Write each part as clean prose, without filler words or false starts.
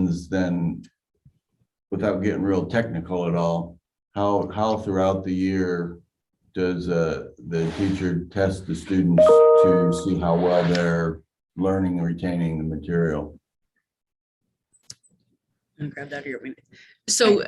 happens then, without getting real technical at all, how throughout the year does the teacher test the students to see how well they're learning and retaining the material? I'm gonna grab that here. So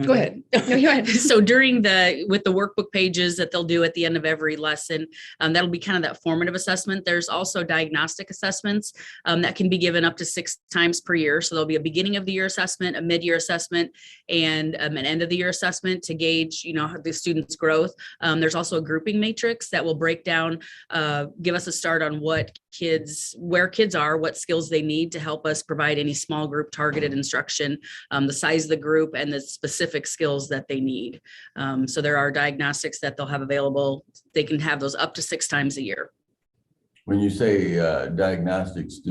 Go ahead. No, go ahead. So during with the workbook pages that they'll do at the end of every lesson, that'll be kind of that formative assessment. There's also diagnostic assessments that can be given up to 6 times per year. So there'll be a beginning of the year assessment, a mid-year assessment, and an end of the year assessment to gauge, the student's growth. There's also a grouping matrix that will break down, give us a start on where kids are, what skills they need to help us provide any small group targeted instruction, the size of the group, and the specific skills that they need. So there are diagnostics that they'll have available. They can have those up to 6 times a year. When you say diagnostics,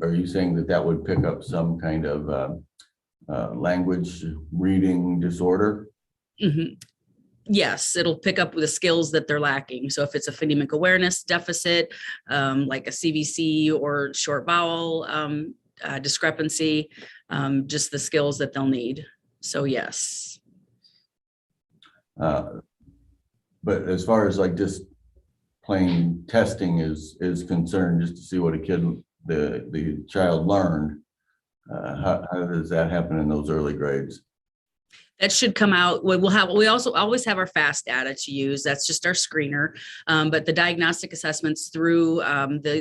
are you saying that would pick up some kind of language reading disorder? Mm-hmm. Yes, it'll pick up the skills that they're lacking. So if it's a phonemic awareness deficit, like a CVC or short vowel discrepancy, just the skills that they'll need. So yes. But as far as like just plain testing is concerned, just to see what the child learned, how does that happen in those early grades? That should come out. We also always have our FAST data to use. That's just our screener. But the diagnostic assessments through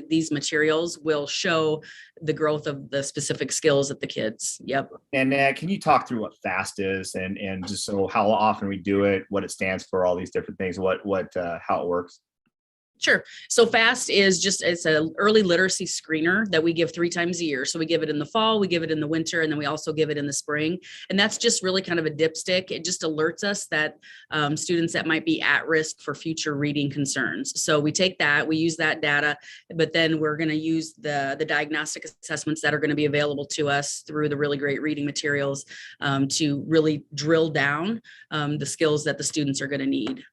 these materials will show the growth of the specific skills of the kids. Yep. And can you talk through what FAST is and just so how often we do it, what it stands for, all these different things, how it works? Sure. So FAST it's an early literacy screener that we give 3 times a year. So we give it in the fall, we give it in the winter, and then we also give it in the spring. And that's just really kind of a dipstick. It just alerts us that students that might be at risk for future reading concerns. So we take that, we use that data, but then we're going to use the diagnostic assessments that are going to be available to us through the really great reading materials to really drill down the skills that the students are going to need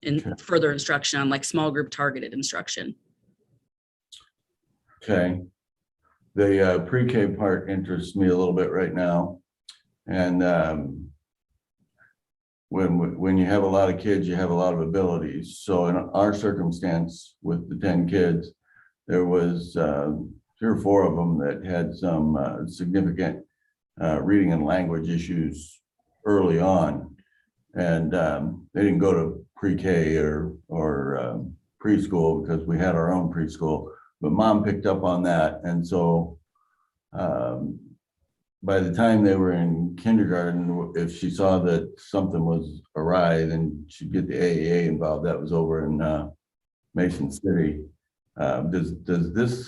in further instruction on like small group targeted instruction. Okay. The pre-K part interests me a little bit right now. And when you have a lot of kids, you have a lot of abilities. So in our circumstance with the 10 kids, there was 3 or 4 of them that had some significant reading and language issues early on. And they didn't go to pre-K or preschool because we had our own preschool, but mom picked up on that. And so by the time they were in kindergarten, if she saw that something was awry, then she'd get the AEA involved. That was over in Mason City. Does this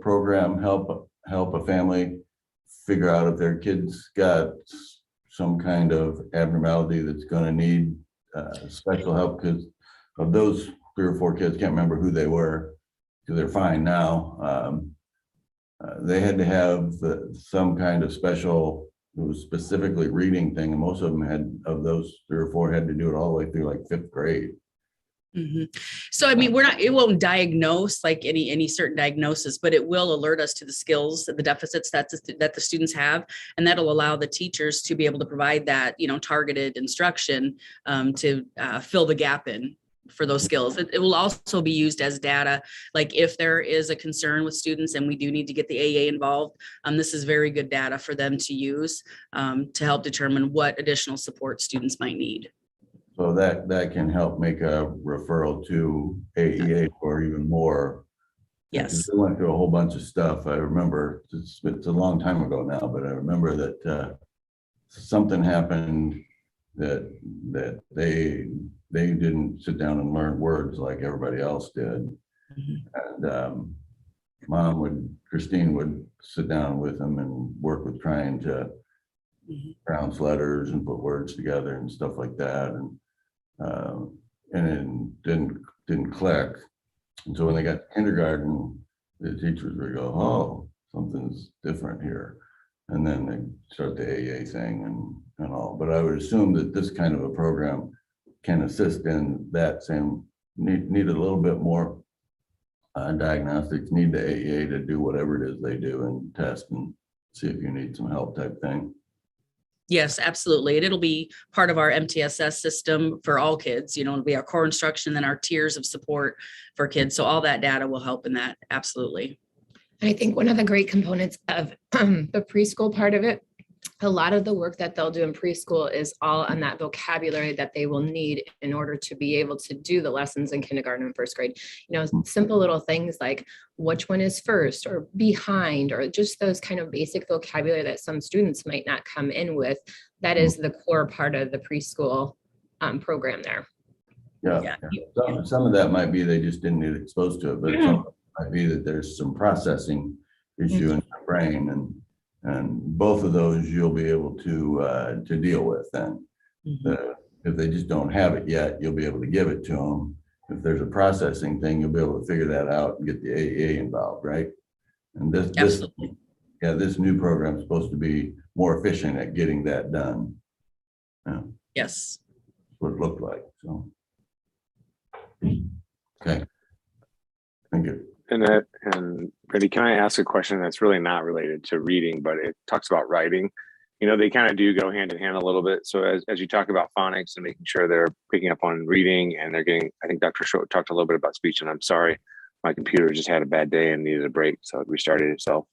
program help a family figure out if their kids got some kind of abnormality that's going to need special help? Because of those 3 or 4 kids, can't remember who they were because they're fine now. They had to have some kind of special, it was specifically reading thing, and most of them of those 3 or 4 had to do it all the way through like 5th grade. Mm-hmm. So, I mean, it won't diagnose like any certain diagnosis, but it will alert us to the skills, the deficits that the students have. And that'll allow the teachers to be able to provide that, targeted instruction to fill the gap in for those skills. It will also be used as data. Like if there is a concern with students and we do need to get the AEA involved, this is very good data for them to use to help determine what additional support students might need. So that can help make a referral to AEA for even more. Yes. They went through a whole bunch of stuff. I remember, it's a long time ago now, but I remember that something happened that they didn't sit down and learn words like everybody else did. Mm-hmm. And Christine would sit down with them and work with trying to pronounce letters and put words together and stuff like that. And it didn't click. And so when they got to kindergarten, the teachers would go, "Oh, something's different here." And then they start the AA thing and all. But I would assume that this kind of a program can assist in that same, need a little bit more diagnostics, need the AEA to do whatever it is they do and test and see if you need some help type thing. Yes, absolutely. And it'll be part of our MTSS system for all kids. It'll be our core instruction, then our tiers of support for kids. So all that data will help in that. Absolutely. I think one of the great components of the preschool part of it, a lot of the work that they'll do in preschool is all on that vocabulary that they will need in order to be able to do the lessons in kindergarten and first grade. Simple little things like which one is first or behind, or just those kind of basic vocabulary that some students might not come in with. That is the core part of the preschool program there. Yeah. Some of that might be they just didn't get exposed to it, but some might be that there's some processing issue in the brain, and both of those you'll be able to deal with then. If they just don't have it yet, you'll be able to give it to them. If there's a processing thing, you'll be able to figure that out and get the AEA involved, right? And this new program is supposed to be more efficient at getting that done. Yeah. Yes. That's what it looked like. So, okay. Thank you. And Brady, can I ask a question that's really not related to reading, but it talks about writing? They kind of do go hand in hand a little bit. So as you talk about phonics and making sure they're picking up on reading and they're getting, I think Dr. Schrodt talked a little bit about speech, and I'm sorry, my computer just had a bad day and needed a break, so it restarted itself.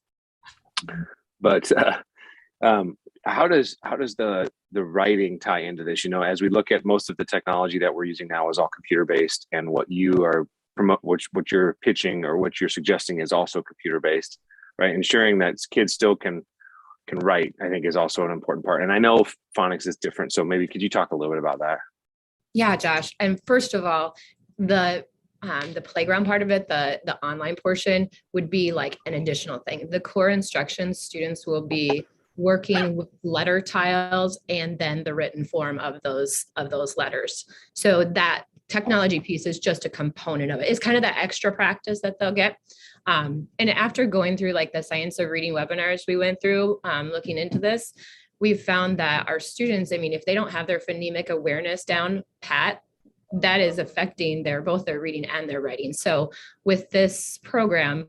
But how does the writing tie into this? As we look at most of the technology that we're using now is all computer based, and what you are what you're pitching or what you're suggesting is also computer based, right? Ensuring that kids still can write, I think, is also an important part. And I know phonics is different, so maybe could you talk a little bit about that? Yeah, Josh. And first of all, the playground part of it, the online portion would be like an additional thing. The core instructions, students will be working with letter tiles and then the written form of those letters. So that technology piece is just a component of it. It's kind of the extra practice that they'll get. And after going through like the science of reading webinars we went through, looking into this, we've found that our students, if they don't have their phonemic awareness down pat, that is affecting both their reading and their writing. So with this program,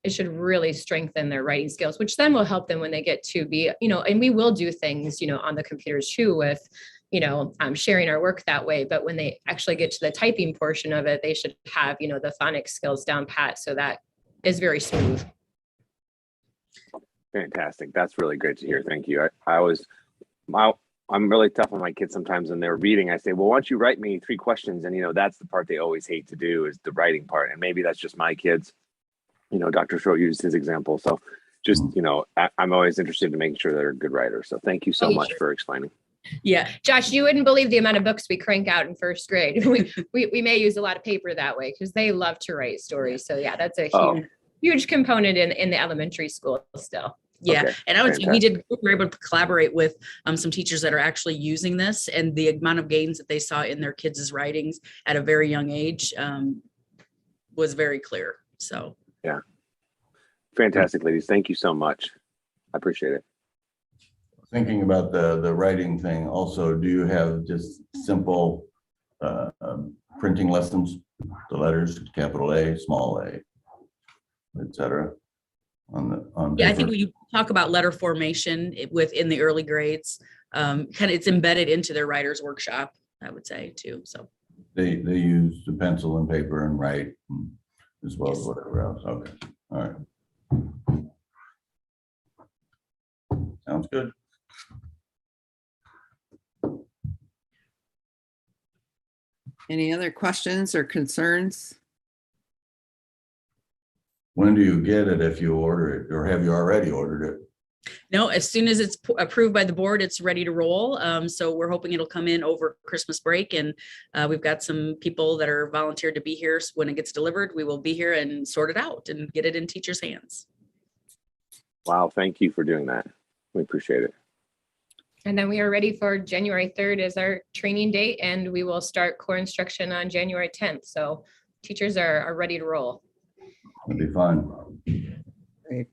it should really strengthen their writing skills, which then will help them when they get to be, and we will do things, on the computers too with, sharing our work that way. But when they actually get to the typing portion of it, they should have, the phonics skills down pat. So that is very smooth. Fantastic. That's really great to hear. Thank you. I'm really tough on my kids sometimes when they're reading. I say, well, why don't you write me 3 questions? And, that's the part they always hate to do, is the writing part. And maybe that's just my kids. Dr. Schrodt used his example. So just, I'm always interested in making sure they're a good writer. So thank you so much for explaining. Yeah. Josh, you wouldn't believe the amount of books we crank out in first grade. We may use a lot of paper that way because they love to write stories. So yeah, that's a huge component in the elementary school still. Yeah. Okay. And I would say we were able to collaborate with some teachers that are actually using this, and the amount of gains that they saw in their kids' writings at a very young age was very clear. So yeah. Fantastic, ladies. Thank you so much. I appreciate it. Thinking about the writing thing also, do you have just simple printing lessons, the letters, capital A, small a, etc. on yeah, I think when you talk about letter formation within the early grades, kind of it's embedded into their writer's workshop, I would say too. So they use the pencil and paper and write as well as whatever else. Okay. All right. Sounds good. Any other questions or concerns? When do you get it if you order it, or have you already ordered it? No, as soon as it's approved by the board, it's ready to roll. So we're hoping it'll come in over Christmas break, and we've got some people that are volunteered to be here. So when it gets delivered, we will be here and sort it out and get it in teachers' hands. Wow, thank you for doing that. We appreciate it. And then we are ready for January 3rd as our training date, and we will start core instruction on January 10th. So teachers are ready to roll. It'll be fun. Great.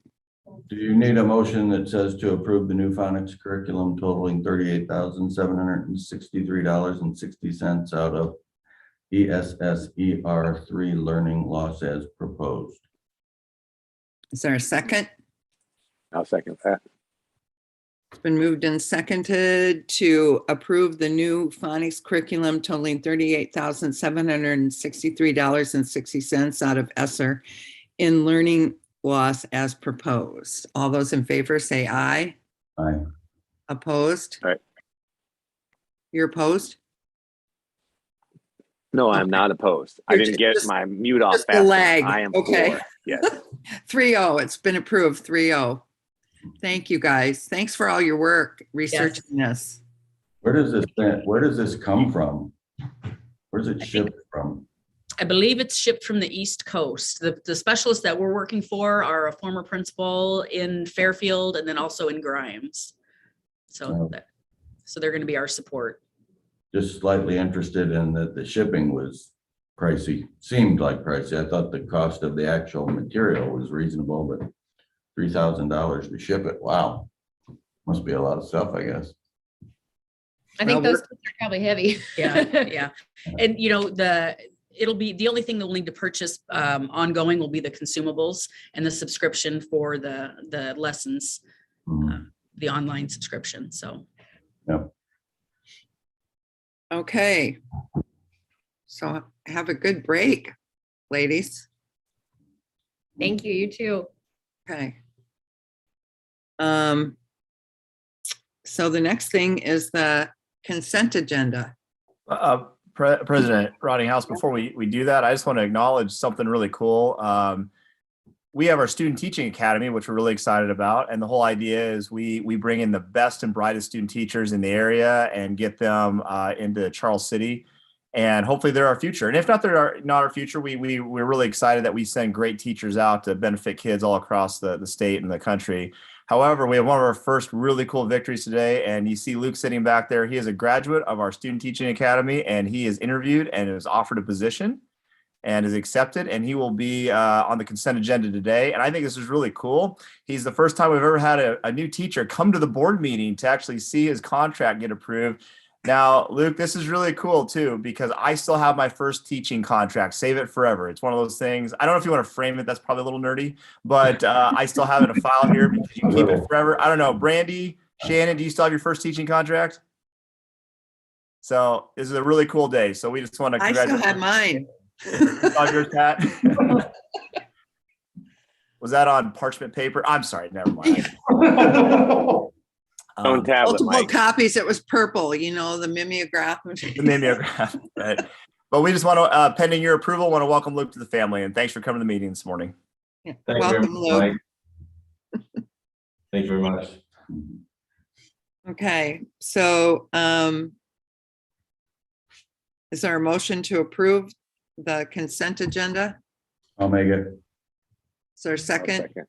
Do you need a motion that says to approve the new phonics curriculum totaling $38,763.60 out of ESSER 3 learning loss as proposed? Is there a second? I'll second that. been moved and seconded to approve the new phonics curriculum totaling $38,763.60 out of ESSER in learning loss as proposed. All those in favor say aye. Aye. Opposed? Aye. You're opposed? No, I'm Okay. not opposed. I You're didn't get just- my mute off just a fast enough. lag. I am Okay. for. Yes. 3-0, it's been approved, 3-0. Thank you, guys. Thanks for all your work researching this. Where does this come from? Where's it shipped from? I believe it's shipped from the East Coast. The specialists that we're working for are a former principal in Fairfield and then also in Grimes. So they're going to be our support. Just slightly interested in that the shipping was pricey, seemed like pricey. I thought the cost of the actual material was reasonable, but $3,000 to ship it. Wow. Must be a lot of stuff, I guess. I think Well, those are probably heavy. Yeah. And it'll be, the only thing that we'll need to purchase ongoing will be the consumables and the subscription for the lessons, the online subscription. So. Yeah. Okay. So have a good break, ladies. Thank you. You too. Okay. So the next thing is the consent agenda. President Rottinghouse, before we do that, I just want to acknowledge something really cool. We have our Student Teaching Academy, which we're really excited about. And the whole idea is we bring in the best and brightest student teachers in the area and get them into Charles City. And hopefully they're our future. And if not, they're not our future. We're really excited that we send great teachers out to benefit kids all across the state and the country. However, we have one of our first really cool victories today. And you see Luke sitting back there. He is a graduate of our Student Teaching Academy, and he is interviewed and is offered a position and is accepted. And he will be on the consent agenda today. And I think this is really cool. He's the first time we've ever had a new teacher come to the board meeting to actually see his contract get approved. Now, Luke, this is really cool too, because I still have my first teaching contract. Save it forever. It's one of those things. I don't know if you want to frame it. That's probably a little nerdy, but I still have it in a file here because you can keep it forever. I don't know. Brandy, Shannon, do you still have your first teaching contract? So this is a really cool day. So we just want to I still congratulate. have mine. On yours, Pat? Was that on parchment paper? I'm sorry. Never mind. Own tablet, Multiple Mike. copies. It was purple, the mimeograph. The mimeograph, right? But we just want to, pending your approval, want to welcome Luke to the family, and thanks for coming to the meeting this morning. Yeah. Thank you Welcome, very much, Luke. Mike. Thank you very much. Okay, so is there a motion to approve the consent agenda? I'll make it. Is there a I'll second? second.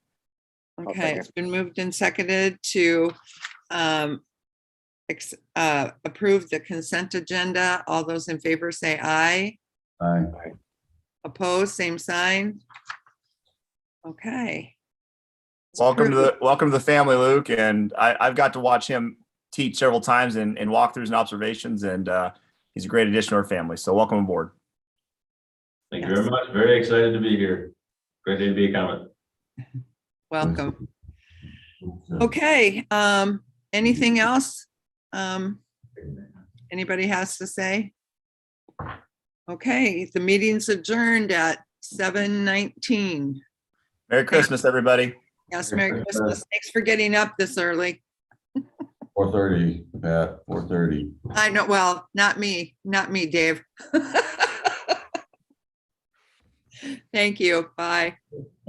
I'll Okay, second. it's been moved and seconded to approve the consent agenda. All those in favor say aye. Aye. Opposed, same sign. Okay. Welcome to the family, Luke. And I've got to watch him teach several times in walkthroughs and observations, and he's a great addition to our family. So welcome aboard. Thank you very much. Very excited to be here. Great day to be a comment. Welcome. Okay, anything else? Anybody has to say? Okay, the meeting's adjourned at 7:19. Merry Christmas, everybody. Yes, Merry Christmas. Thanks for getting up this early. 4:30, Pat, 4:30. I know, well, not me, Dave. Thank you. Bye.